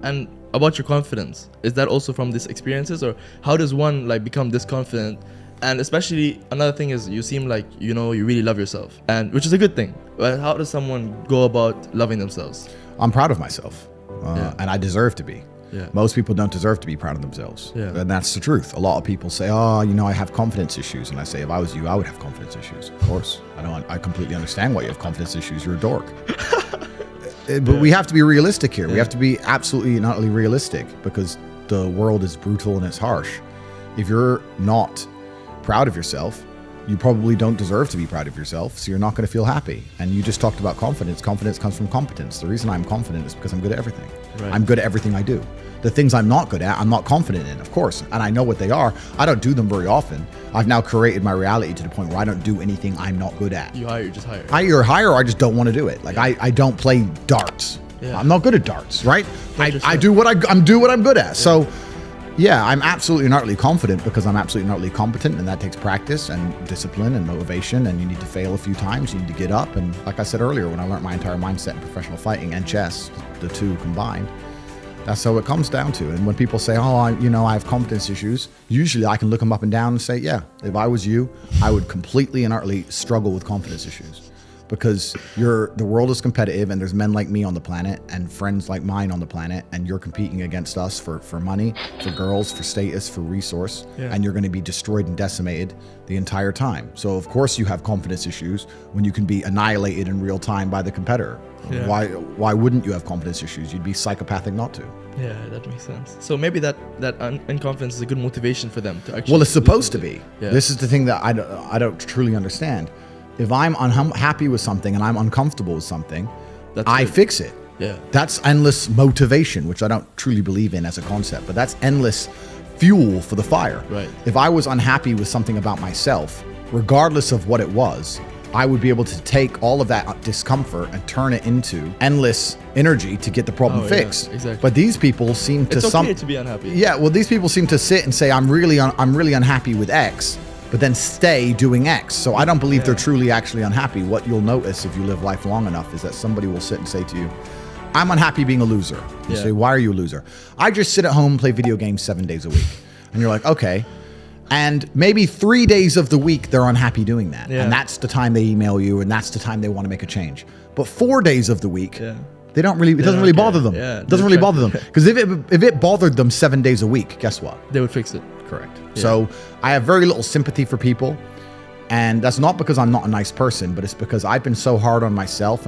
And about your confidence, is that also from these experiences, or how does one like become this confident? And especially another thing is you seem like, you know, you really love yourself, and which is a good thing. But how does someone go about loving themselves? I'm proud of myself, and I deserve to be. Yeah. Most people don't deserve to be proud of themselves. Yeah. And that's the truth. A lot of people say, oh, you know, I have confidence issues. And I say, if I was you, I would have confidence issues. Of course. I completely understand why you have confidence issues. You're a dork. But we have to be realistic here. We have to be absolutely and utterly realistic, because the world is brutal and it's harsh. If you're not proud of yourself, you probably don't deserve to be proud of yourself, so you're not going to feel happy. And you just talked about confidence. Confidence comes from competence. The reason I'm confident is because I'm good at everything. Right. I'm good at everything I do. The things I'm not good at, I'm not confident in, of course, and I know what they are. I don't do them very often. I've now created my reality to the point where I don't do anything I'm not good at. You just hire. I either hire or I just don't want to do it. Like I don't play darts. Yeah. I'm not good at darts, right? I do what I'm good at. Yeah. So yeah, I'm absolutely and utterly confident because I'm absolutely and utterly competent, and that takes practice and discipline and motivation, and you need to fail a few times, you need to get up. And like I said earlier, when I learned my entire mindset in professional fighting and chess, the two combined, that's how it comes down to. And when people say, oh, I have confidence issues, usually I can look them up and down and say, yeah, if I was you, I would completely and utterly struggle with confidence issues. Because the world is competitive, and there's men like me on the planet and friends like mine on the planet, and you're competing against us for money, for girls, for status, for resource, and you're going to be destroyed and decimated the entire time. So of course you have confidence issues when you can be annihilated in real time by the competitor. Yeah. Why wouldn't you have confidence issues? You'd be psychopathic not to. Yeah, that makes sense. So maybe that unconfidence is a good motivation for them to actually. Well, it's supposed to be. Yeah. This is the thing that I don't truly understand. If I'm unhappy with something and I'm uncomfortable with something, I fix it. Yeah. That's endless motivation, which I don't truly believe in as a concept, but that's endless fuel for the fire. Right. If I was unhappy with something about myself, regardless of what it was, I would be able to take all of that discomfort and turn it into endless energy to get the problem fixed. Yeah, exactly. But these people seem to It's okay to be unhappy. Yeah, well, these people seem to sit and say, I'm really unhappy with X, but then stay doing X. So I don't believe they're truly actually unhappy. What you'll notice if you live life long enough is that somebody will sit and say to you, I'm unhappy being a loser. You say, why are you a loser? I just sit at home and play video games 7 days a week. And you're like, okay. And maybe 3 days of the week, they're unhappy doing that. Yeah. And that's the time they email you, and that's the time they want to make a change. But 4 days of the week, they don't really, it doesn't really bother them. Yeah, it doesn't really bother them. Because if it bothered them 7 days a week, guess what? They would fix it. Correct. Yeah. So I have very little sympathy for people. And that's not because I'm not a nice person, but it's because I've been so hard on myself. And